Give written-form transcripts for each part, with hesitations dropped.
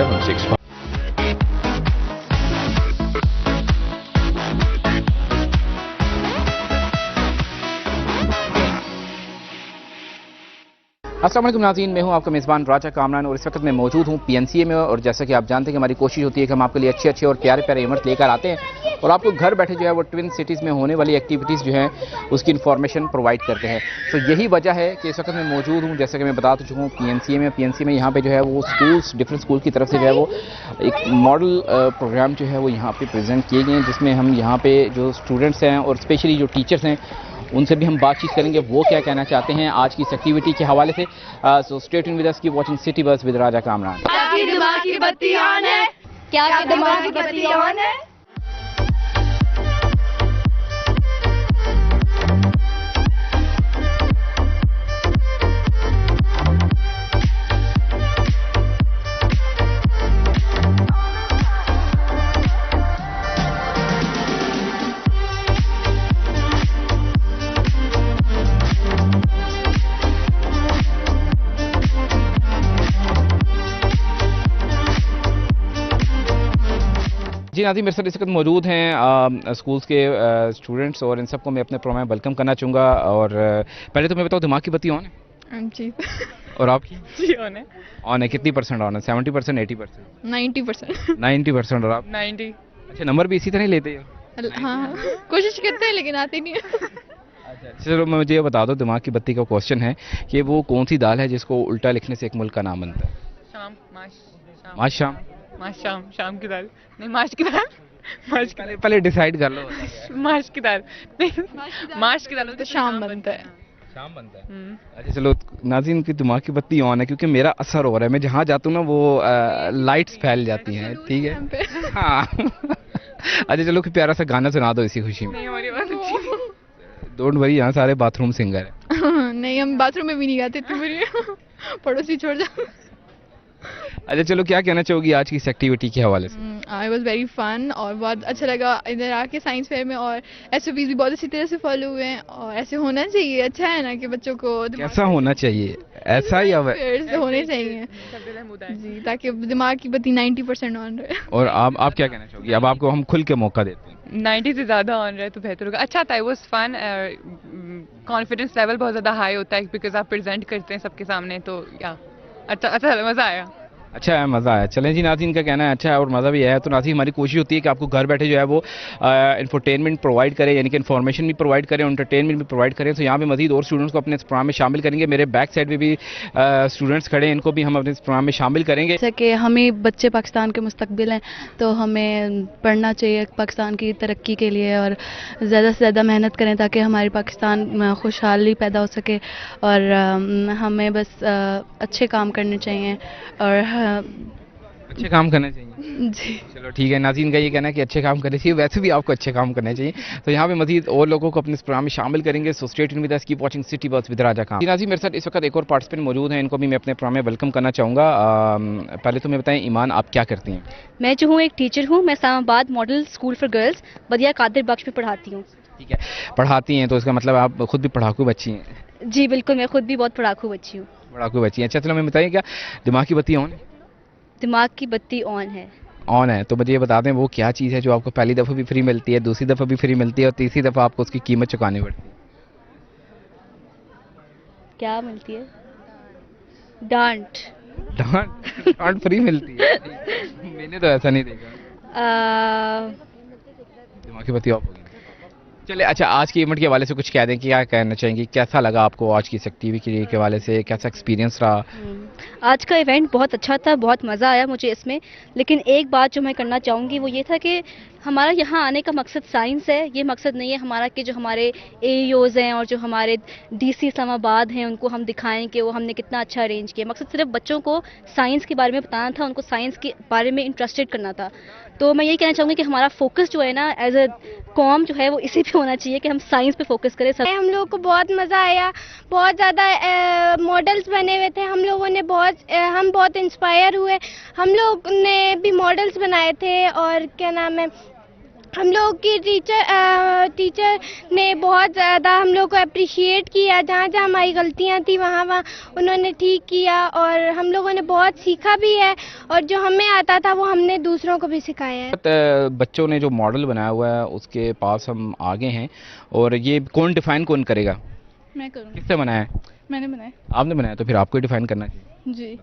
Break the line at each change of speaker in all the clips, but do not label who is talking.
765. अस्सलाम वालेकुम नाज़रीन, मैं हूं आपका मेज़बान राजा कामरान और इस वक्त मैं मौजूद हूं पीएनसीए में। और जैसा कि आप जानते हैं कि हमारी कोशिश होती है कि हम आपके लिए अच्छे अच्छे और प्यारे प्यारे इवेंट लेकर आते हैं और आपको घर बैठे जो है वो ट्विन सिटीज़ में होने वाली एक्टिविटीज़ जो हैं उसकी इन्फॉर्मेशन प्रोवाइड करते हैं। तो यही वजह है कि इस वक्त मैं मौजूद हूँ, जैसा कि मैं बता चुका हूँ, पीएनसीए में यहाँ पे जो है वो स्कूल्स, डिफरेंट स्कूल की तरफ से जो है वो एक मॉडल प्रोग्राम जो है वो यहाँ पे प्रेजेंट किए गए हैं, जिसमें हम यहाँ पे जो स्टूडेंट्स हैं और स्पेशली जो टीचर्स हैं उनसे भी हम बातचीत करेंगे, वो क्या कहना चाहते हैं आज की इस एक्टिविटी के हवाले से। So stay tuned with us, keep watching city buzz with Raja Kamran.
क्या दिमाग की बत्ती ऑन है? क्या दिमाग की बत्ती ऑन है?
जी नाज़रीन, मेरे साथ इस वक्त मौजूद हैं स्कूल्स के स्टूडेंट्स और इन सबको मैं अपने प्रोग्राम में वेलकम करना चाहूँगा। और पहले तो मैं बताऊँ, दिमाग की बत्ती ऑन है?
जी।
और आपकी?
जी ऑन है।
ऑन है। कितनी परसेंट ऑन है? 70%, 80%?
90%।
90%। और आप?
90।
अच्छा, नंबर भी इसी तरह ही लेते हो?
हाँ, कोशिश करते हैं लेकिन आती नहीं है।
अच्छा, चलो मुझे ये बता दो, दिमाग की बत्ती का क्वेश्चन है कि वो कौन सी दाल है जिसको उल्टा लिखने से एक मुल्क का नाम बनता है?
शाम,
माश शाम?
शाम की दाल नहीं, माश की दाल।
पहले डिसाइड कर लो।
माश की दाल नहीं, माश की दाल तो शाम बनता है।
शाम बनता है। अच्छा चलो नाज़रीन, की दिमाग की बत्ती ऑन है क्योंकि मेरा असर हो रहा है। मैं जहाँ जाता हूँ ना वो लाइट्स फैल जाती हैं, ठीक है? हाँ। अच्छा चलो, कोई प्यारा सा गाना सुना दो इसी खुशी में।
नहीं, हमारी बात अच्छी।
डोंट वरी, यहाँ सारे बाथरूम सिंगर हैं।
नहीं, हम बाथरूम में भी नहीं गाते, तुम्हारी पड़ोसी छोड़ जाओ।
अच्छा चलो, क्या कहना चाहोगी आज की इस एक्टिविटी के हवाले से?
आई वॉज वेरी फन और बहुत अच्छा लगा इधर आके साइंस फेयर में, और एसओपीज भी बहुत अच्छी तरह से फॉलो हुए हैं और ऐसे होना चाहिए। अच्छा है ना कि बच्चों को
कैसा होना चाहिए? ऐसा ही
होने चाहिए जी, ताकि दिमाग की बत्ती 90% ऑन रहे।
और आप क्या कहना चाहोगी? अब आपको हम खुल के मौका देते हैं।
90 से ज़्यादा ऑन रहे तो बेहतर होगा। अच्छा था, वो फन, कॉन्फिडेंस लेवल बहुत ज़्यादा हाई होता है बिकॉज आप प्रेजेंट करते हैं सबके सामने, तो या अच्छा मज़ा आया।
अच्छा है, मज़ा आया। चलें जी, नाज़रीन का कहना है अच्छा है और मज़ा भी आया। तो नाज़रीन, हमारी कोशिश होती है कि आपको घर बैठे जो है वो इंफोटेनमेंट प्रोवाइड करें, यानी कि इन्फॉर्मेशन भी प्रोवाइड करें, एंटरटेनमेंट भी प्रोवाइड करें। तो यहाँ पे मज़ीद और स्टूडेंट्स को अपने इस प्रोग्राम में शामिल करेंगे। मेरे बैक साइड में भी स्टूडेंट्स खड़े हैं, इनको भी हम अपने इस प्रोग्राम में शामिल करेंगे।
जैसे कि हमें बच्चे पाकिस्तान के मुस्तकबिल हैं, तो हमें पढ़ना चाहिए पाकिस्तान की तरक्की के लिए और ज़्यादा से ज़्यादा मेहनत करें ताकि हमारे पाकिस्तान में खुशहाली पैदा हो सके। और हमें बस अच्छे काम करने चाहिए और
अच्छे काम करने चाहिए
जी।
चलो ठीक है, नाज़रीन का ये कहना है कि अच्छे काम करने चाहिए, वैसे भी आपको अच्छे काम करने चाहिए। तो यहाँ पे मजीद और लोगों को अपने इस प्रोग्राम में शामिल करेंगे। So stay tuned with us, keep watching city buzz with Raja Khan. नाज़रीन, मेरे साथ इस वक्त एक और पार्टिसिपेंट मौजूद हैं, इनको भी मैं अपने प्रोग्राम में वेलकम करना चाहूँगा। पहले तो मैं बताएं, ईमान आप क्या करती हैं?
मैं जो हूँ एक टीचर हूँ। मैं Islamabad model school for girls बदिया कादिर बख्श में पढ़ाती हूँ।
ठीक है, पढ़ाती हैं तो इसका मतलब आप खुद भी पढ़ाकू बच्ची हैं?
जी बिल्कुल, मैं खुद भी बहुत पढ़ाकू बच्ची हूँ।
पढ़ाकू बच्ची हैं। अच्छा चलो, मैं बताइए, क्या दिमाग की बत्ती ऑन है?
दिमाग की बत्ती ऑन है।
ऑन है तो मुझे ये बता दें, वो क्या चीज़ है जो आपको पहली दफ़ा भी फ्री मिलती है, दूसरी दफ़ा भी फ्री मिलती है और तीसरी दफ़ा आपको उसकी कीमत चुकानी पड़ती है?
क्या मिलती है? डांट।
डांट फ्री मिलती है? मैंने तो ऐसा नहीं देखा। दिमाग की बत्ती ऑफ होगी। चले, अच्छा आज के इवेंट के हवाले से कुछ कह दें कि क्या कहना चाहेंगे, कैसा लगा आपको आज की इस एक्टिविटी के हवाले से, कैसा एक्सपीरियंस रहा?
आज का इवेंट बहुत अच्छा था, बहुत मज़ा आया मुझे इसमें। लेकिन एक बात जो मैं करना चाहूँगी वो ये था कि हमारा यहाँ आने का मकसद साइंस है। ये मकसद नहीं है हमारा कि जो हमारे एईओज़ हैं और जो हमारे डीसी इस्लामाबाद हैं उनको हम दिखाएं कि वो हमने कितना अच्छा अरेंज किया। मकसद सिर्फ बच्चों को साइंस के बारे में बताना था, उनको साइंस के बारे में इंटरेस्टेड करना था। तो मैं यही कहना चाहूँगी कि हमारा फोकस जो है ना एज अ कॉम जो है वो इसी पे होना चाहिए कि हम साइंस पे फोकस करें।
हम लोगों को बहुत मज़ा आया, बहुत ज़्यादा मॉडल्स बने हुए थे। हम लोगों ने हम बहुत इंस्पायर हुए। हम लोग ने भी मॉडल्स बनाए थे और क्या नाम है, हम लोग की टीचर ने बहुत ज़्यादा हम लोग को अप्रिशिएट किया, जहाँ जहाँ हमारी गलतियाँ थी वहाँ वहाँ उन्होंने ठीक किया, और हम लोगों ने बहुत सीखा भी है, और जो हमें आता था वो हमने दूसरों को भी सिखाया है।
बच्चों ने जो मॉडल बनाया हुआ है उसके पास हम आगे हैं, और ये कौन करेगा?
मैं करूँगी।
किससे बनाया है?
मैंने बनाया।
आपने बनाया, तो फिर आपको ही डिफाइन करना चाहिए।
जी,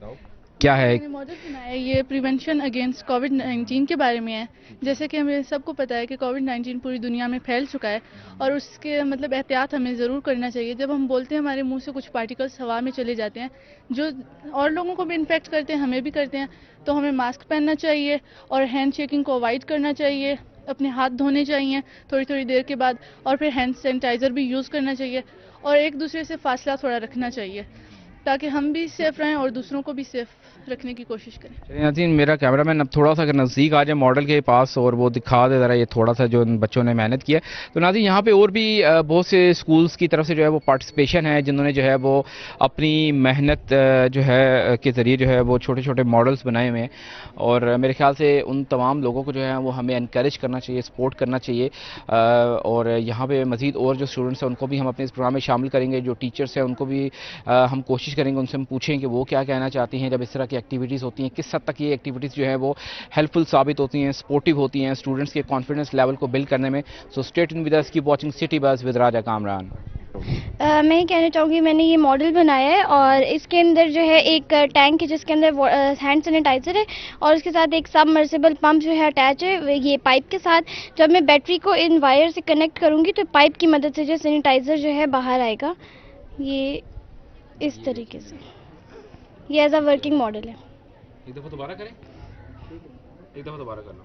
क्या है?
मैंने मॉडल बनाया है, ये प्रिवेंशन अगेंस्ट कोविड-19 के बारे में है। जैसे कि हमें सबको पता है कि कोविड-19 पूरी दुनिया में फैल चुका है, और उसके मतलब एहतियात हमें ज़रूर करना चाहिए। जब हम बोलते हैं हमारे मुंह से कुछ पार्टिकल्स हवा में चले जाते हैं जो और लोगों को भी इन्फेक्ट करते हैं, हमें भी करते हैं, तो हमें मास्क पहनना चाहिए और हैंड शेकिंग को अवॉइड करना चाहिए। अपने हाथ धोने चाहिए थोड़ी थोड़ी देर के बाद, और फिर हैंड सैनिटाइज़र भी यूज़ करना चाहिए, और एक दूसरे से फासला थोड़ा रखना चाहिए ताकि हम भी सेफ रहें और दूसरों को भी सेफ रखने की कोशिश करें।
चलिए नाज़रीन, मेरा कैमरामैन अब थोड़ा सा अगर नज़दीक आ जाए मॉडल के पास और वो दिखा दे ज़रा ये थोड़ा सा जो इन बच्चों ने मेहनत की है। तो नाज़रीन, यहाँ पे और भी बहुत से स्कूल्स की तरफ से जो है वो पार्टिसिपेशन है, जिन्होंने जो है वो अपनी मेहनत जो है के ज़रिए जो है वो छोटे छोटे मॉडल्स बनाए हुए हैं, और मेरे ख्याल से उन तमाम लोगों को जो है वो हमें इनकरेज करना चाहिए, सपोर्ट करना चाहिए। और यहाँ पे मज़ीद और जो स्टूडेंट्स हैं उनको भी हम अपने इस प्रोग्राम में शामिल करेंगे। जो टीचर्स हैं उनको भी हम कोशिश करेंगे, उनसे हम पूछें कि वो क्या कहना चाहती हैं जब इस तरह की एक्टिविटीज़ होती हैं, किस हद तक ये एक्टिविटीज़ जो है वो हेल्पफुल साबित होती हैं, सपोर्टिव होती हैं स्टूडेंट्स के कॉन्फिडेंस लेवल को बिल्ड करने में। So stay tuned with us, keep watching city buzz with Raja Kamran.
मैं ये कहना चाहूँगी, मैंने ये मॉडल बनाया है, और इसके अंदर जो है एक टैंक है जिसके अंदर हैंड सैनिटाइज़र है, और उसके साथ एक सबमर्सिबल पंप जो है अटैच है ये पाइप के साथ। जब मैं बैटरी को इन वायर से कनेक्ट करूँगी तो पाइप की मदद से जो सैनिटाइज़र जो है बाहर आएगा, ये इस तरीके से। ये एज अ वर्किंग मॉडल है।
एक दफ़ा दोबारा करें, एक दफ़ा दोबारा कर लो।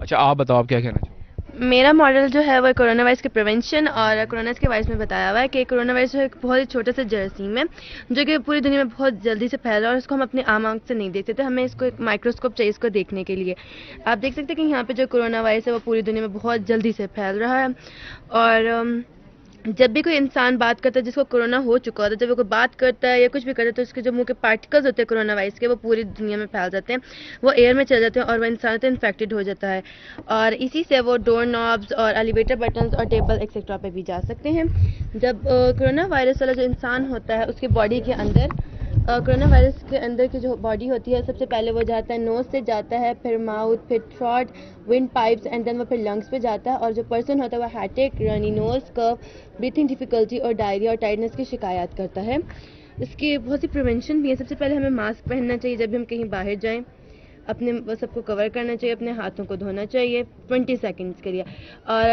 अच्छा, आप बताओ, आप क्या कहना चाहोगे?
मेरा मॉडल जो है वो कोरोना वायरस के प्रिवेंशन और कोरोना के वायरस में बताया हुआ है कि कोरोना वायरस जो है एक बहुत ही छोटा सा जरासीम है जो कि पूरी दुनिया में बहुत जल्दी से फैल रहा है, और इसको हम अपनी आम आंख से नहीं देख सकते, हमें इसको एक माइक्रोस्कोप चाहिए इसको देखने के लिए। आप देख सकते हैं कि यहाँ पे जो कोरोना वायरस है वो पूरी दुनिया में बहुत जल्दी से फैल रहा है, और जब भी कोई इंसान बात करता है जिसको कोरोना हो चुका होता है, जब वो कोई बात करता है या कुछ भी करता है तो उसके जो मुंह के पार्टिकल्स होते हैं कोरोना वायरस के, वो पूरी दुनिया में फैल जाते हैं, वो एयर में चले जाते हैं और वो इंसान तो इन्फेक्टेड हो जाता है, और इसी से वो डोर नॉब्स और एलिवेटर बटन्स और टेबल एक्सेट्रा पे भी जा सकते हैं। जब कोरोना वायरस वाला जो इंसान होता है उसके बॉडी के अंदर कोरोना वायरस के अंदर की जो बॉडी होती है, सबसे पहले वो जाता है नोज से जाता है, फिर माउथ, फिर throat, wind pipes, and then वो फिर लंग्स पे जाता है, और जो पर्सन होता है वो हेडेक, रनी नोज, कफ, ब्रीथिंग डिफिकल्टी और डायरिया और टायर्डनेस की शिकायत करता है। इसकी बहुत सी प्रिवेंशन भी है। सबसे पहले हमें मास्क पहनना चाहिए जब भी हम कहीं बाहर जाएं, अपने सबको कवर करना चाहिए, अपने हाथों को धोना चाहिए 20 सेकंड्स के लिए, और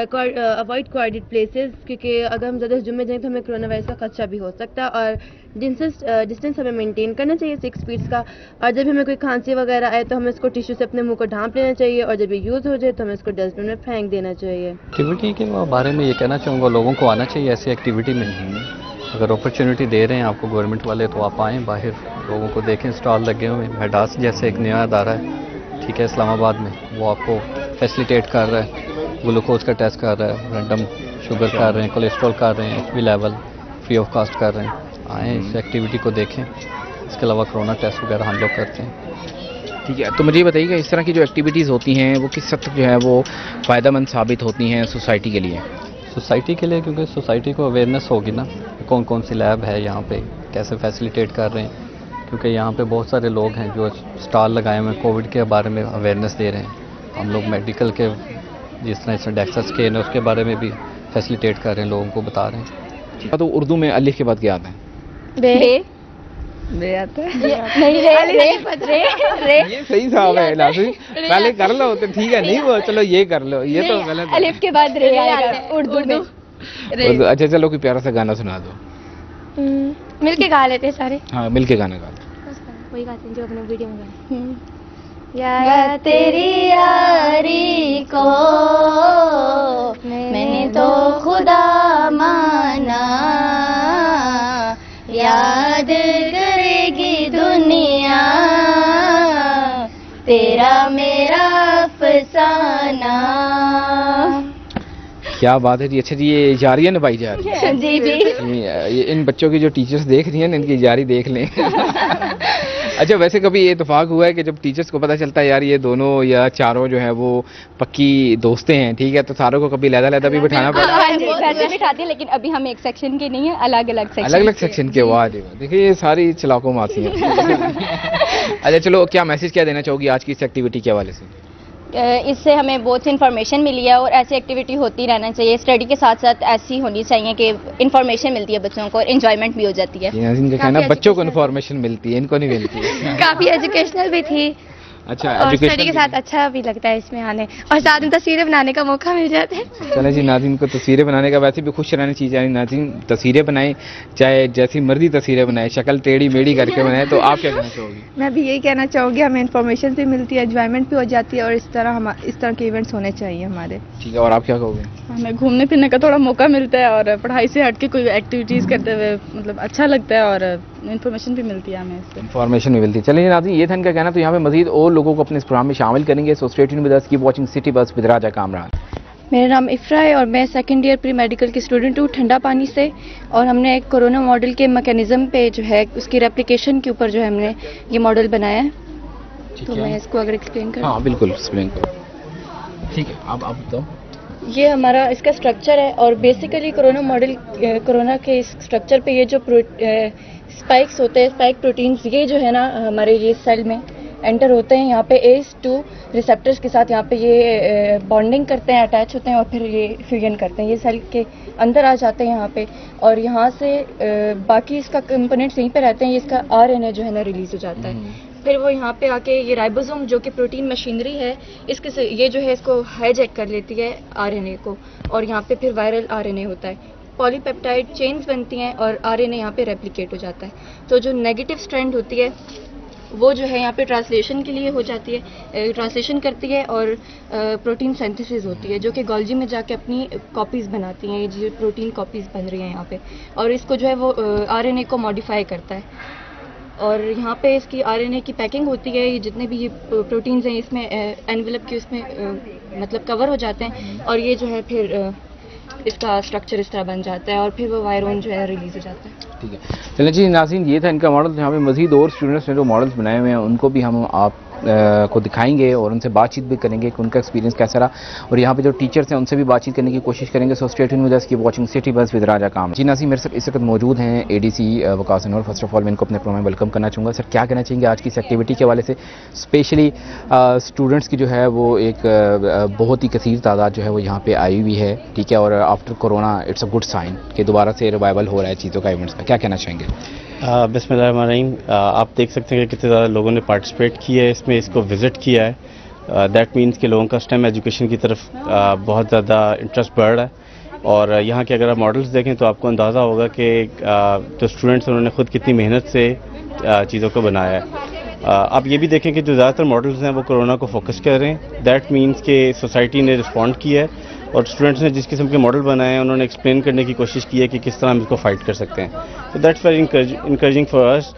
अवॉइड क्राउडेड प्लेसेस, क्योंकि अगर हम ज़्यादा जुम्मे जाएं तो हमें कोरोना वायरस का खदशा भी हो सकता है, और डिस्टेंस हमें मेंटेन करना चाहिए 6 फीट का, और जब हमें कोई खांसी वगैरह आए तो हमें इसको टिश्यू से अपने मुंह को ढांप लेना चाहिए, और जब ये यूज़ हो जाए तो हमें इसको डस्टबिन में फेंक देना चाहिए।
एक्टिविटी के बारे में ये कहना चाहूँगा, लोगों को आना चाहिए ऐसी एक्टिविटी में। अगर अपॉर्चुनिटी दे रहे हैं आपको गवर्नमेंट वाले तो आप आएँ बाहर, लोगों को देखें, स्टॉल लगे हुए हैं। मेडास जैसे एक नया अदारा है, ठीक है, इस्लामाबाद में, वो आपको फैसिलिटेट कर रहा है, ग्लूकोज का टेस्ट कर रहा है, रैंडम शुगर कर रहे हैं, कोलेस्ट्रॉल कर रहे हैं, HB level free of cost कर रहे हैं। आएँ, इस एक्टिविटी को देखें। इसके अलावा कोरोना टेस्ट वगैरह हम लोग करते हैं।
ठीक है, तो मुझे ये बताइएगा, इस तरह की जो एक्टिविटीज़ होती हैं वो किस हद तक जो है वो फ़ायदेमंद साबित होती हैं सोसाइटी के लिए?
सोसाइटी के लिए, क्योंकि सोसाइटी को अवेयरनेस होगी ना, कौन कौन सी लैब है यहाँ पे, कैसे फैसिलिटेट कर रहे हैं, क्योंकि यहाँ पे बहुत सारे लोग हैं जो स्टॉल लगाए हुए हैं, कोविड के बारे में अवेयरनेस दे रहे हैं। हम लोग मेडिकल के जिस तरह से डेक्सा स्कैन है उसके बारे में भी फैसिलिटेट कर रहे हैं, लोगों को बता रहे हैं।
तो उर्दू में अलिफ के बाद क्या आता है?
बे आता है। नहीं, रे
ये सही साहब है नाज़रीन, पहले कर लो तो ठीक है, नहीं वो चलो ये कर लो, ये तो गलत है।
अलिफ के बाद रे आएगा उर्दू में।
अच्छा चलो, कोई प्यारा सा गाना सुना दो।
मिलके गा लेते हैं सारे।
हाँ, मिल के गाना गा दो।
वही गाते हैं जो अपने वीडियो में गाए। या तेरी यारी को मैंने तो खुदा माना, याद करेगी दुनिया तेरा मेरा अफसाना।
क्या बात है जी। अच्छा जी, ये जारियाँ निभाई जा रही है?
जी जी।
ये इन बच्चों की जो टीचर्स देख रही हैं इनकी जारी देख लें। اچھا ویسے کبھی یہ اتفاق ہوا ہے کہ جب ٹیچرس کو پتہ چلتا ہے یار یہ دونوں یا چاروں جو ہے وہ پکی دوستیں ہیں, ٹھیک ہے, تو ساروں کو کبھی علیحدہ بھی بٹھانا پڑا؟
ہاں جی ویسے بٹھاتے ہیں, لیکن ابھی ہم ایک سیکشن کے نہیں ہیں, الگ الگ سیکشن.
الگ الگ سیکشن کے. واہ دیکھیے یہ ساری چلاکوں ماسی ہیں. اچھا چلو, کیا میسج کیا دینا چاہو گی آج کی اس ایکٹیویٹی کے حوالے سے؟
اس سے ہمیں بہت سی انفارمیشن ملی ہے اور ایسی ایکٹیویٹی ہوتی رہنا چاہیے. اسٹڈی کے ساتھ ساتھ ایسی ہونی چاہیے کہ انفارمیشن ملتی ہے بچوں کو اور انجوائمنٹ بھی ہو جاتی ہے.
ان کا کہنا بچوں کو انفارمیشن ملتی ہے, ان کو نہیں ملتی.
کافی ایجوکیشنل بھی تھی
اچھا
اور اسٹڈی
ایجوکیشن
کے ساتھ اچھا بھی لگتا ہے اس میں آنے, اور ساتھ میں تصویریں بنانے کا موقع مل جاتا ہے.
چلیں جی ناظرین کو تصویریں بنانے کا ویسے بھی خوش رہنا چاہیے. یعنی ناظرین تصویریں بنائیں, چاہے جیسی مرضی تصویریں بنائیں, شکل ٹیڑھی میڑھی کر کے بنائیں. تو آپ کیا کہنا چاہو گی؟
میں بھی یہی کہنا چاہوں گی, ہمیں انفارمیشن بھی ملتی ہے, انجوائمنٹ بھی ہو جاتی ہے, اور اس طرح کے ایونٹس ہونے چاہیے ہمارے.
ٹھیک ہے, اور آپ کیا کہو گے؟
ہمیں گھومنے پھرنے کا تھوڑا موقع ملتا ہے اور پڑھائی سے ہٹ کے کوئی ایکٹیویٹیز کرتے ہوئے مطلب اچھا لگتا ہے اور انفارمیشن بھی ملتی ہے ہمیں اس سے.
انفارمیشن بھی ملتی ہے. چلیے ناظرین یہ تھا ان کا کہنا. تو یہاں پہ مزید اور لوگوں کو اپنے اس پروگرام میں شامل کریں گے. So stay tuned with us, keep watching city bus with Raja Kamran.
میرا نام افرا ہے اور میں سیکنڈ ایئر پری میڈیکل کی اسٹوڈنٹ ہوں ٹھنڈا پانی سے, اور ہم نے ایک کورونا ماڈل کے میکینزم پہ جو ہے اس کی ریپلیکیشن کے اوپر جو ہے ہم نے یہ ماڈل بنایا ہے. تو میں اس کو اگر ایکسپلین کروں.
ہاں بالکل ایکسپلین کرو. ٹھیک ہے, آپ بتاؤ.
یہ ہمارا اس کا اسٹرکچر ہے, اور بیسیکلی کورونا ماڈل کورونا کے اس اسٹرکچر پہ یہ جو اسپائکس ہوتے ہیں, اسپائک پروٹینز, یہ جو ہے نا ہمارے یہ سیل میں انٹر ہوتے ہیں. یہاں پہ ACE2 ریسیپٹرز کے ساتھ یہاں پہ یہ بانڈنگ کرتے ہیں, اٹیچ ہوتے ہیں, اور پھر یہ فیوژن کرتے ہیں, یہ سیل کے اندر آ جاتے ہیں یہاں پہ, اور یہاں سے باقی اس کا کمپوننٹس یہیں پہ رہتے ہیں. اس کا RNA جو ہے نا ریلیز ہو جاتا ہے. پھر وہ یہاں پہ آ کے یہ رائبوزوم جو کہ پروٹین مشینری ہے, اس کے یہ جو ہے اس کو ہائیجیک کر لیتی ہے RNA کو, اور یہاں پہ پھر وائرل RNA ہوتا ہے. پالی پیپٹائڈ چینز بنتی ہیں اور RNA یہاں پہ ریپلیکیٹ ہو جاتا ہے. تو جو نیگیٹو اسٹرینڈ ہوتی ہے وہ جو ہے یہاں پہ ٹرانسلیشن کے لیے ہو جاتی ہے, ٹرانسلیشن کرتی ہے, اور پروٹین سینتھیسس ہوتی ہے جو کہ گولجی میں جا کے اپنی کاپیز بناتی ہیں. یہ جو پروٹین کاپیز بن رہی ہیں یہاں پہ, اور اس کو جو ہے وہ RNA کو ماڈیفائی کرتا ہے. اور یہاں پہ اس کی RNA کی پیکنگ ہوتی ہے. یہ جتنے بھی یہ پروٹینز ہیں اس میں انویلپ کے اس میں مطلب کور ہو جاتے ہیں, اور یہ جو ہے پھر اس کا اسٹرکچر اس طرح بن جاتا ہے, اور پھر وہ وائرون جو ہے ریلیز ہو جاتا ہے.
ٹھیک ہے, چلیں جی ناظرین یہ تھا ان کا ماڈل. یہاں پہ مزید اور اسٹوڈنٹس نے جو ماڈلس بنائے ہوئے ہیں ان کو بھی ہم آپ کو دکھائیں گے اور ان سے بات چیت بھی کریں گے کہ ان کا ایکسپیرینس کیسا رہا, اور یہاں پہ جو ٹیچرس ہیں ان سے بھی بات چیت کرنے کی کوشش کریں گے. So stay tuned with us, keep watching city bus with Raja Kamran. جی ناظرین میرے ساتھ اس وقت موجود ہیں ADC Waqas Anwar. First of all میں ان کو اپنے پروگرام میں ویلکم کرنا چاہوں گا. سر کیا کہنا چاہیں گے آج کی اس ایکٹیویٹی کے حوالے سے, اسپیشلی اسٹوڈنٹس کی جو ہے وہ ایک بہت ہی کثیر تعداد جو ہے وہ یہاں پہ آئی ہوئی ہے, ٹھیک ہے, اور after corona it's a good sign کہ دوبارہ سے ریوائول ہو رہا ہے چیزوں کا, ایونٹس کا, کیا کہنا چاہیں گے؟
بسم اللہ الرحمن الرحیم. آپ دیکھ سکتے ہیں کہ کتنے زیادہ لوگوں نے پارٹیسپیٹ کیا ہے اس میں, اس کو وزٹ کیا ہے. دیٹ مینس کہ لوگوں کا STEM ایجوکیشن کی طرف بہت زیادہ انٹرسٹ بڑھ رہا ہے. اور یہاں کے اگر آپ ماڈلس دیکھیں تو آپ کو اندازہ ہوگا کہ جو اسٹوڈنٹس انہوں نے خود کتنی محنت سے چیزوں کو بنایا ہے. آپ یہ بھی دیکھیں کہ جو زیادہ تر ماڈلز ہیں وہ کورونا کو فوکس کر رہے ہیں. دیٹ مینس کہ سوسائٹی نے رسپونڈ کیا ہے, اور اسٹوڈنٹس نے جس قسم کے ماڈل بنائے ہیں انہوں نے ایکسپلین کرنے کی کوشش کی ہے کہ کس طرح ہم اس کو فائٹ کر سکتے ہیں. تو دیٹس ویری انکریجنگ فار اس.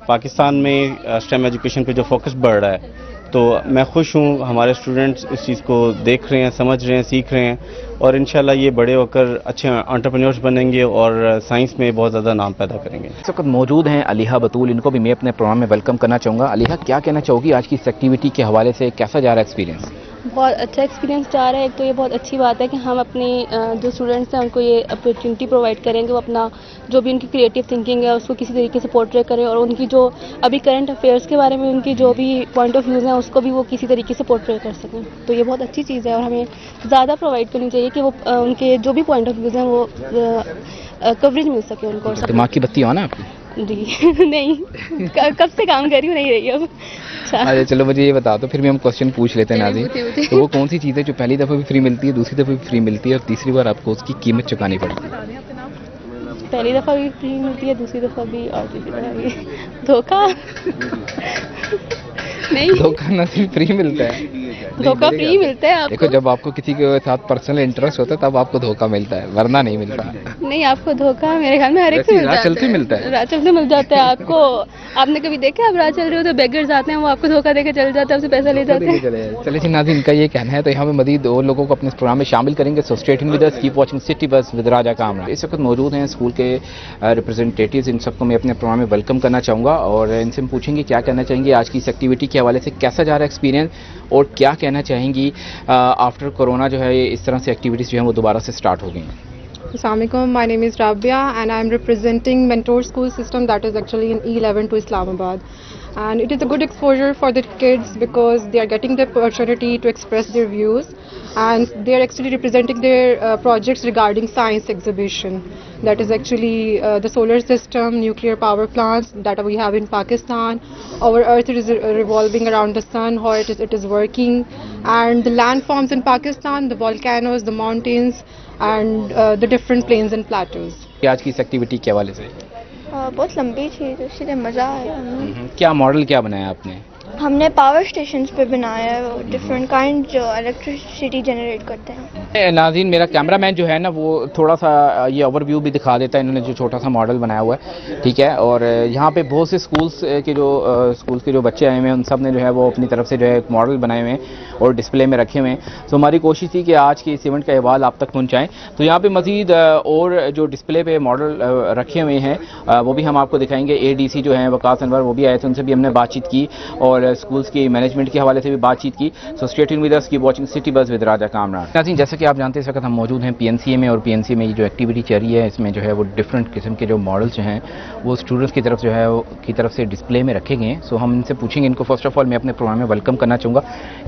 پاکستان میں STEM ایجوکیشن پہ جو فوکس بڑھ رہا ہے, تو میں خوش ہوں. ہمارے اسٹوڈنٹس اس چیز کو دیکھ رہے ہیں, سمجھ رہے ہیں, سیکھ رہے ہیں, اور انشاءاللہ یہ بڑے ہو کر اچھے انٹرپرینیورس بنیں گے اور سائنس میں بہت زیادہ نام پیدا کریں گے.
اس وقت موجود ہیں علیحہ بطول. ان کو بھی میں اپنے پروگرام میں ویلکم کرنا چاہوں گا. علیحہ کیا کہنا چاہو گی آج کی اس ایکٹیویٹی کے حوالے سے, کیسا جا رہا ہے ایکسپیرینس؟
بہت اچھا ایکسپیرینس جا رہا ہے. ایک تو یہ بہت اچھی بات ہے کہ ہم اپنی جو اسٹوڈنٹس ہیں ان کو یہ اپرچونٹی پرووائڈ کریں گے, وہ اپنا جو بھی ان کی کریٹیو تھنکنگ ہے اس کو کسی طریقے سے پورٹری کریں, اور ان کی جو ابھی کرنٹ افیئرس کے بارے میں ان کی جو بھی پوائنٹ آف ویوز ہیں اس کو بھی وہ کسی طریقے سے پورٹری کر سکیں. تو یہ بہت اچھی چیز ہے, اور ہمیں زیادہ پرووائڈ کرنی چاہیے کہ وہ ان کے جو بھی پوائنٹ آف ویوز ہیں وہ کوریج مل سکے ان کو.
دماغ کی بتی آن ہے آپ کی؟
جی نہیں, کب سے کام کر رہی ہوں, نہیں رہی اب.
اچھا چلو مجھے یہ بتا دو, پھر بھی ہم کوشچن پوچھ لیتے ہیں ناظرین. تو وہ کون سی چیز ہے جو پہلی دفعہ بھی فری ملتی ہے, دوسری دفعہ بھی فری ملتی ہے, اور تیسری بار آپ کو اس کی قیمت چکانی پڑتی ہے؟
پہلی دفعہ بھی فری ملتی ہے, دوسری دفعہ بھی, اور تیسری دفعہ بھی. دھوکہ نہیں,
دھوکہ نہ صرف فری ملتا ہے.
धोखा फ्री मिलता है
देखो
आपको।
जब आपको किसी के साथ पर्सनल इंटरेस्ट होता है तब आपको धोखा मिलता है, वरना नहीं मिलता।
नहीं, आपको धोखा मेरे ख्याल में हर एक
वैसे
से मिल
राह
जाता
चलते मिलता है।
राह चलते मिल जाता है आपको। आपने कभी देखा, आप राह चल रहे हो तो बेगर्स आते हैं, वो आपको धोखा देके चले जाते हैं, आपसे पैसा ले जाते हैं।
चलिए जी नाज़रीन, इनका ये कहना है। तो यहाँ पे मजीद और लोगों को अपने इस प्रोग्राम में शामिल करेंगे। So stay tuned with us, keep watching city buzz with Raja Kamran. इस वक्त मौजूद हैं स्कूल के रिप्रेजेंटेटिव्स, इन सबको मैं अपने प्रोग्राम में वेलकम करना चाहूँगा और इनसे हम पूछेंगे क्या कहना चाहेंगे आज की इस एक्टिविटी के हवाले से, कैसा जा रहा है एक्सपीरियंस और क्या कहना चाहेंगी आफ्टर कोरोना जो है इस तरह से एक्टिविटीज़ जो हैं वो दोबारा से स्टार्ट हो गई हैं।
Assalamualaikum, my name is Rabia and I am representing Mentor School System that is actually in E11 to Islamabad. And it is a good exposure for the kids because they are getting the opportunity to express their views and they are actually representing their projects regarding science exhibition. That is actually the solar system, nuclear power plants that we have in Pakistan. Our earth is revolving around the sun, how it is working, and the landforms in Pakistan, the volcanoes, the mountains, and the different plains and plateaus.
आज की इस activity के हवाले से
बहुत लंबी थी तो इसलिए मज़ा आया।
क्या मॉडल क्या बनाया आपने?
हमने पावर स्टेशंस पे बनाया है डिफरेंट काइंड जो इलेक्ट्रिसिटी जनरेट करते हैं।
नाज़रीन, मेरा कैमरामैन जो है ना वो थोड़ा सा ये ओवरव्यू भी दिखा देता है, इन्होंने जो छोटा सा मॉडल बनाया हुआ है, ठीक है। और यहाँ पे बहुत से स्कूल्स के जो बच्चे आए हुए हैं उन सब ने जो है वो अपनी तरफ से जो है मॉडल बनाए हुए हैं और डिस्प्ले में रखे हुए हैं। तो हमारी कोशिश थी कि आज के इस इवेंट का अहवाल आप तक पहुँचाएँ। तो यहाँ पर मज़ीद और जो डिस्प्ले पे मॉडल रखे हुए हैं वो भी हम आपको दिखाएँगे। ADC जो हैं वकास अनवर वो भी आए थे, उनसे भी हमने बातचीत की और स्कूल्स की मैनेजमेंट के हवाले से भी बातचीत की। So stay tuned with us, keep watching city buzz with Raja Kamran. नाज़रीन, जैसा कि आप जानते हैं इस वक्त हम मौजूद हैं PNCA में और PNCA में ये जो एक्टिविटी चल रही है इसमें जो है वो डिफरेंट किस्म के जो मॉडल्स जो हैं वो स्टूडेंट्स की तरफ जो है की तरफ से डिस्प्ले में रखे गए हैं। सो हम इनसे पूछेंगे। इनको फर्स्ट ऑफ ऑल मैं अपने प्रोग्राम में वेलकम करना चाहूँगा।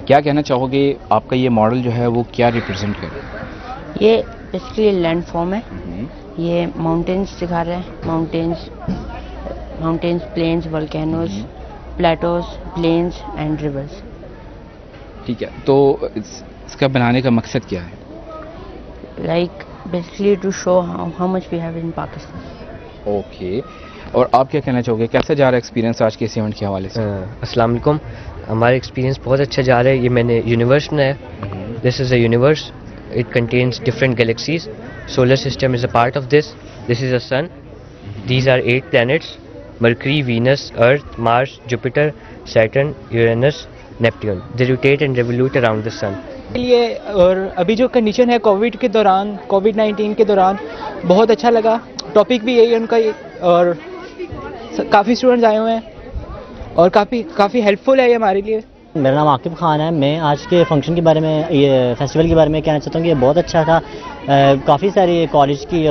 क्या कहना चाहोगे, आपका ये मॉडल जो है वो क्या रिप्रेजेंट करे?
ये बेसिकली लैंड फॉर्म है। ये माउंटेन्स दिखा रहा है, mountains, plains, volcanoes, plateaus, plains and rivers.
ठीक है, तो इसका बनाने का मकसद क्या है?
Like basically to show how much we have in Pakistan.
Okay, और आप क्या कहना चाहोगे, कैसा जा रहा है एक्सपीरियंस आज के इस इवेंट के हवाले से?
अस्सलाम वालेकुम, हमारा एक्सपीरियंस बहुत अच्छा जा रहा है। ये मैंने यूनिवर्स बनाया। This is a universe, it contains different galaxies, solar system is a part of this is a sun. These are 8 planets: Mercury, Venus, Earth, Mars, Jupiter, Saturn, Uranus, Neptune. They rotate and revolute around the sun.
लिए और अभी जो condition है कोविड-19 के दौरान बहुत अच्छा लगा। टॉपिक भी यही है उनका, और काफ़ी स्टूडेंट्स आए हुए हैं और काफ़ी हेल्पफुल है ये हमारे लिए।
मेरा नाम आकिब खान है। मैं आज के फंक्शन के बारे में, ये फेस्टिवल के बारे में कहना चाहता हूँ कि ये बहुत अच्छा था। काफ़ी सारी कॉलेज की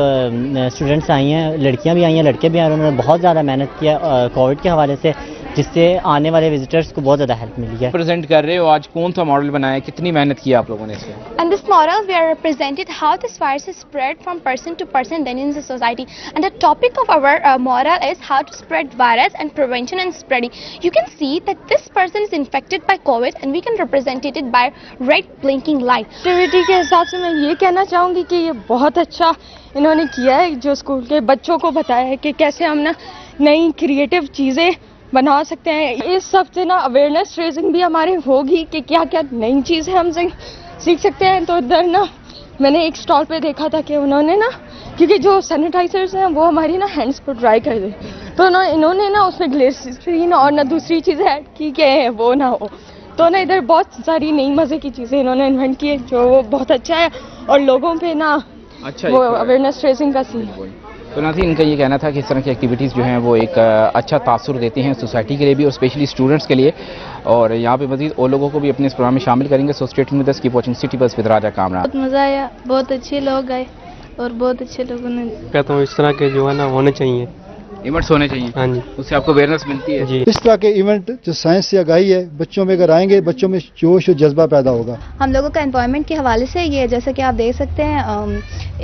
स्टूडेंट्स आई हैं, लड़कियाँ भी आई हैं, लड़के भी आए हैं। उन्होंने बहुत ज़्यादा मेहनत किया कोविड के हवाले से, जिससे आने वाले विजिटर्स को बहुत ज़्यादा हेल्प मिली है।
प्रेजेंट कर रहे हो आज, कौन सा मॉडल बनाया, कितनी मेहनत की आप लोगों ने इसमें?
And this model we are represented how this virus is spread from person to person then in the society. And the topic of our model is how to spread virus and prevention and spreading. You can see that this person is infected by COVID and we can represent it by red blinking light.
Activity के हिसाब से मैं ये कहना चाहूँगी कि ये बहुत अच्छा इन्होंने किया है, जो स्कूल के बच्चों को बताया है कि कैसे हम ना नई क्रिएटिव चीज़ें बना सकते हैं। इस सब से ना अवेयरनेस रेजिंग भी हमारी होगी कि क्या क्या नई चीज़ है हमसे सीख सकते हैं। तो इधर ना मैंने एक स्टॉल पे देखा था कि उन्होंने ना, क्योंकि जो सैनिटाइजर्स हैं वो हमारी ना हैंड्स को ड्राई कर दे, तो ना इन्होंने ना उसमें ग्लिसरीन और ना दूसरी चीज़ें ऐड की कि वो ना हो। तो ना इधर बहुत सारी नई मज़े की चीज़ें इन्होंने इन्वेंट की है जो बहुत अच्छा है और लोगों पे ना
अच्छा
वो अवेयरनेस रेजिंग का सीन।
तो नाज़रीन, इनका ये कहना था कि इस तरह की एक्टिविटीज़ जो हैं वो एक अच्छा तासुर देती हैं सोसाइटी के लिए भी और स्पेशली स्टूडेंट्स के लिए। और यहाँ पे मज़ीद और लोगों को भी अपने इस प्रोग्राम में शामिल करेंगे। So stay tuned with us, keep watching city buzz with Raja Kamran.
बहुत मज़ा आया, बहुत अच्छे लोग आए और बहुत अच्छे लोगों ने।
कहता हूँ इस तरह के जो है ना होने चाहिए,
इवेंट्स होने चाहिए।
हाँ जी,
उससे आपको अवेयरनेस मिलती है जी।
इस तरह के इवेंट जो साइंस से आगाही है, बच्चों में अगर आएंगे, बच्चों में जोश और जज्बा पैदा होगा।
हम लोगों का एम्प्लॉयमेंट के हवाले से ये, जैसा कि आप देख सकते हैं,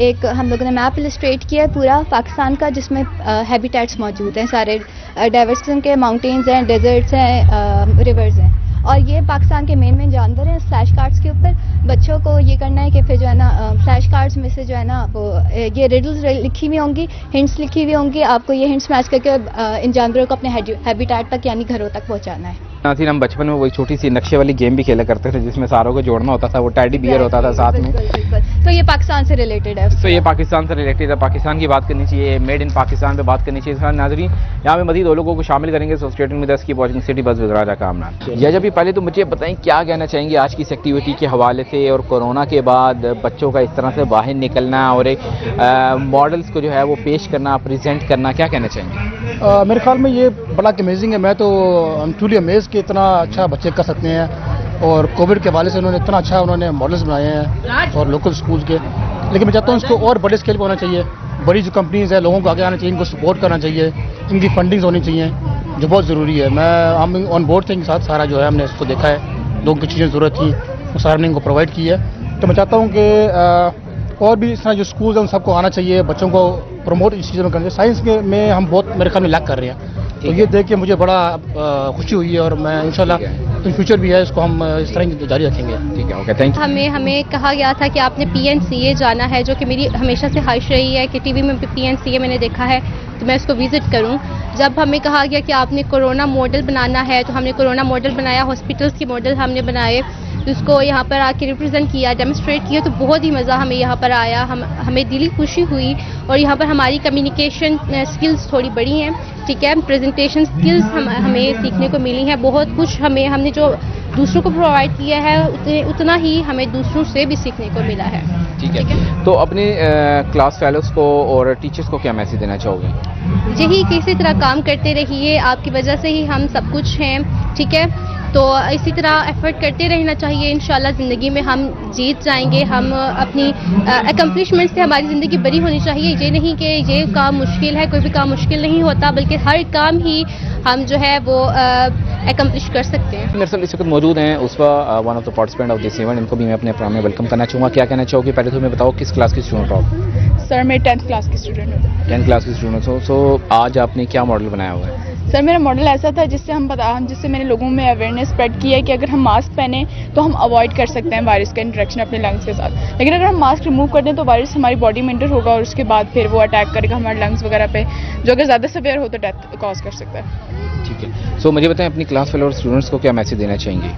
एक हम लोगों ने मैप इलस्ट्रेट किया है पूरा पाकिस्तान का, जिसमें हैबिटेट्स मौजूद हैं, सारे डाइवर्स किस्म के माउंटेन्स हैं, डेजर्ट्स हैं, रिवर्स हैं, और ये पाकिस्तान के मेन जानवर हैं। फ्लैश कार्ड्स के ऊपर बच्चों को ये करना है कि फिर जो है ना फ्लैश कार्ड्स में से जो है ना वो ये रिडल्स लिखी हुई होंगी, हिंट्स लिखी हुई होंगी, आपको ये हिंट्स मैच करके इन जानवरों को अपने हैबिटेट तक यानी घरों तक पहुंचाना है।
नाज़रीन, हम बचपन में वही छोटी सी नक्शे वाली गेम भी खेला करते थे जिसमें सारों को जोड़ना होता था, वो टेडी बियर होता था साथ में।
तो ये पाकिस्तान से रिलेटेड है।
तो ये पाकिस्तान से रिलेटेड है, पाकिस्तान की बात करनी चाहिए, मेड इन पाकिस्तान पे बात करनी चाहिए। नाज़रीन, यहाँ पे मज़ीद और लोगों को शामिल करेंगे। So stay tuned with us, keep watching city buzz with Raja Kamran. या जब पहले तो मुझे बताएं क्या कहना चाहेंगे आज की इस एक्टिविटी के हवाले से, और कोरोना के बाद बच्चों का इस तरह से बाहर निकलना और एक मॉडल्स को जो है वो पेश करना, प्रेजेंट करना, क्या कहना चाहेंगे?
मेरे ख्याल में ये बड़ा अमेजिंग है। मैं तो ट्रूली अमेज कि इतना अच्छा बच्चे कर सकते हैं, और कोविड के हवाले से उन्होंने इतना अच्छा उन्होंने मॉडल्स बनाए हैं और लोकल स्कूल्स के। लेकिन मैं चाहता हूँ इसको और बड़े स्केल पर होना चाहिए। बड़ी जो कंपनीज़ है लोगों को आगे आना चाहिए, इनको सपोर्ट करना चाहिए, इनकी फंडिंग्स होनी चाहिए, जो बहुत ज़रूरी है। हम ऑन बोर्ड थे इनके साथ, सारा जो है हमने इसको देखा है, लोगों की चीज़ें ज़रूरत थी वो सारा हमने इनको प्रोवाइड की है। तो मैं चाहता हूँ कि और भी इस तरह जो स्कूल्स हैं उन सबको आना चाहिए, बच्चों को प्रमोट इस चीज़ों में करना चाहिए। साइंस में हम बहुत मेरे ख्याल में लैक कर रहे हैं, तो ये देख के मुझे बड़ा खुशी हुई है, और मैं इंशाल्लाह इन फ्यूचर भी है इसको हम इस तरह जारी रखेंगे। ठीक है, ओके, थैंक यू।
हमें कहा गया था कि आपने PNCA जाना है, जो कि मेरी हमेशा से ख्वाहिश रही है कि टीवी में PNCA मैंने देखा है तो मैं उसको विज़िट करूं। जब हमें कहा गया कि आपने कोरोना मॉडल बनाना है, तो हमने कोरोना मॉडल बनाया, हॉस्पिटल्स के मॉडल हमने बनाए, उसको यहाँ पर आके रिप्रेजेंट किया, डेमोस्ट्रेट किया, तो बहुत ही मज़ा हमें यहाँ पर आया। हमें दिली खुशी हुई, और यहाँ पर हमारी कम्युनिकेशन स्किल्स थोड़ी बड़ी हैं, ठीक है, प्रेजेंटेशन स्किल्स हमें सीखने को मिली हैं। बहुत कुछ हमने जो दूसरों को प्रोवाइड किया है उतना ही हमें दूसरों से भी सीखने को मिला है।
ठीक है, तो अपने क्लास फेलोज को और टीचर्स को क्या मैसेज देना चाहोगे?
यही कि इसी तरह काम करते रहिए, आपकी वजह से ही हम सब कुछ हैं, ठीक है, तो इसी तरह एफर्ट करते रहना चाहिए। इंशाल्लाह ज़िंदगी में हम जीत जाएंगे। हम अपनी अकम्पलिशमेंट से हमारी ज़िंदगी बड़ी होनी चाहिए। ये नहीं कि ये काम मुश्किल है, कोई भी काम मुश्किल नहीं होता, बल्कि हर काम ही हम जो है वो अकम्पलिश कर सकते हैं।
मेरे साथ इस वक्त मौजूद हैं Uswa, one of the participant of this event. इनको भी मैं अपने प्रोग्राम में वेलकम करना चाहूँगा। क्या कहना चाहोगे? पहले तो मैं बताओ किस क्लास की स्टूडेंट हो?
सर मैं 10th क्लास की स्टूडेंट हूँ।
10th क्लास की स्टूडेंट हो। सो आज आपने क्या मॉडल बनाया हुआ है?
सर मेरा मॉडल ऐसा था जिससे मैंने लोगों में अवेयरनेस स्प्रेड किया है कि अगर हम मास्क पहने तो हम अवॉइड कर सकते हैं वायरस का इंटरेक्शन अपने लंग्स के साथ, लेकिन अगर हम मास्क रिमूव कर दें तो वायरस हमारी बॉडी में एंटर होगा, और उसके बाद फिर वो अटैक करेगा हमारे लंग्स वगैरह पे, जो अगर ज़्यादा सीवियर हो तो डेथ कॉज कर सकता है।
ठीक है, सो मुझे बताएं अपनी क्लास फेलो और स्टूडेंट्स को क्या मैसेज देना चाहेंगे?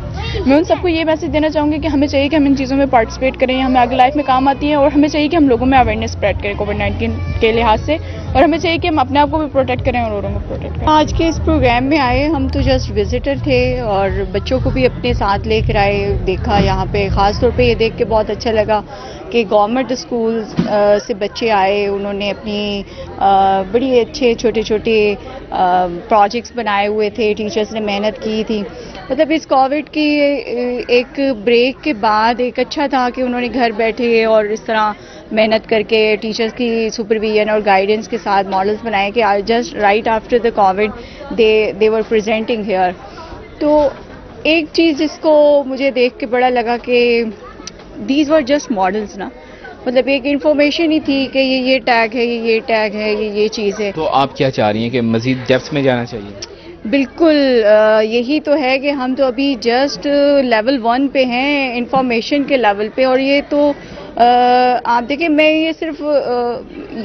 मैं उन सबको ये मैसेज देना चाहूँगी कि हमें चाहिए कि हम इन चीज़ों में पार्टिसिपेट करें, हमें आगे लाइफ में काम आती है, और हमें चाहिए कि हम लोगों में अवेयरनेस स्प्रेड करें कोविड-19 के लिहाज से, और हमें चाहिए कि हम अपने आप को भी प्रोटेक्ट करें और औरों को प्रोटेक्ट करें।
आज के इस प्रोग्राम में आए हम तो जस्ट विजिटर थे, और बच्चों को भी अपने साथ लेकर आए, देखा यहाँ पे। ख़ास तौर पे ये देख के बहुत अच्छा लगा कि गवर्नमेंट स्कूल से बच्चे आए, उन्होंने अपनी बड़ी अच्छे छोटे छोटे प्रोजेक्ट्स बनाए हुए थे, टीचर्स ने मेहनत की थी। मतलब इस कोविड की एक ब्रेक के बाद एक अच्छा था कि उन्होंने घर बैठे और इस तरह मेहनत करके टीचर्स की सुपरविजन और गाइडेंस के साथ मॉडल्स बनाए कि just right after the Covid they were presenting here. तो एक चीज़ जिसको मुझे देख के बड़ा लगा कि दीज वर जस्ट मॉडल्स ना, मतलब एक इन्फॉर्मेशन ही थी कि ये टैग है, ये टैग है, ये चीज़ है।
तो आप क्या चाह रही हैं कि मज़ीद डेप्थ में जाना चाहिए?
बिल्कुल, यही तो है कि हम तो अभी जस्ट लेवल 1 पे हैं, इंफॉर्मेशन के लेवल पे, और ये तो आप देखिए, मैं ये सिर्फ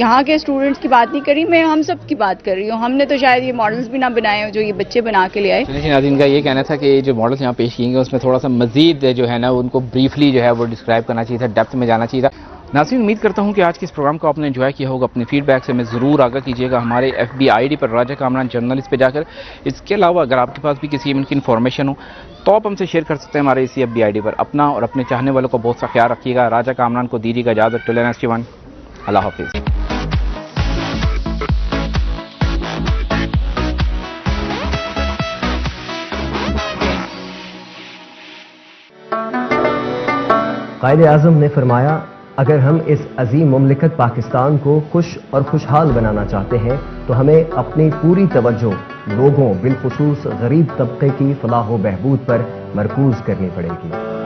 यहाँ के स्टूडेंट्स की बात नहीं कर रही, मैं हम सब की बात कर रही हूँ। हमने तो शायद ये मॉडल्स भी ना बनाए हो जो ये बच्चे बना के ले आए।
नाज़रीन का ये कहना था कि जो मॉडल्स यहाँ पेश किए गए उसमें थोड़ा सा मज़ीद जो है ना उनको ब्रीफली जो है वो डिस्क्राइब करना चाहिए था, डेप्थ में जाना चाहिए था। नाज़रीन, उम्मीद करता हूँ कि आज के इस प्रोग्राम को आपने एंजॉय किया होगा। अपने फीडबैक से हमें ज़रूर आगाह कीजिएगा हमारे FB ID पर राजा कामरान जर्नलिस्ट पे जाकर। इसके अलावा अगर आपके पास भी किसी इवेंट की इन्फॉर्मेशन हो तो आप हमसे शेयर कर सकते हैं हमारे इसी FB ID पर। अपना और अपने चाहने वालों को बहुत सा ख्याल रखिएगा। राजा कामरान को दीजिएगा इजाज़त। टिल नेक्स्ट वन, अल्लाह हाफिज़।
कायद-ए-आज़म ने फरमाया, अगर हम इस अजीम मुमलिकत पाकिस्तान को खुश और खुशहाल बनाना चाहते हैं तो हमें अपनी पूरी तवज्जो लोगों, बिलखुसूस गरीब तबके की फलाह व बहबूद पर मरकूज करनी पड़ेगी।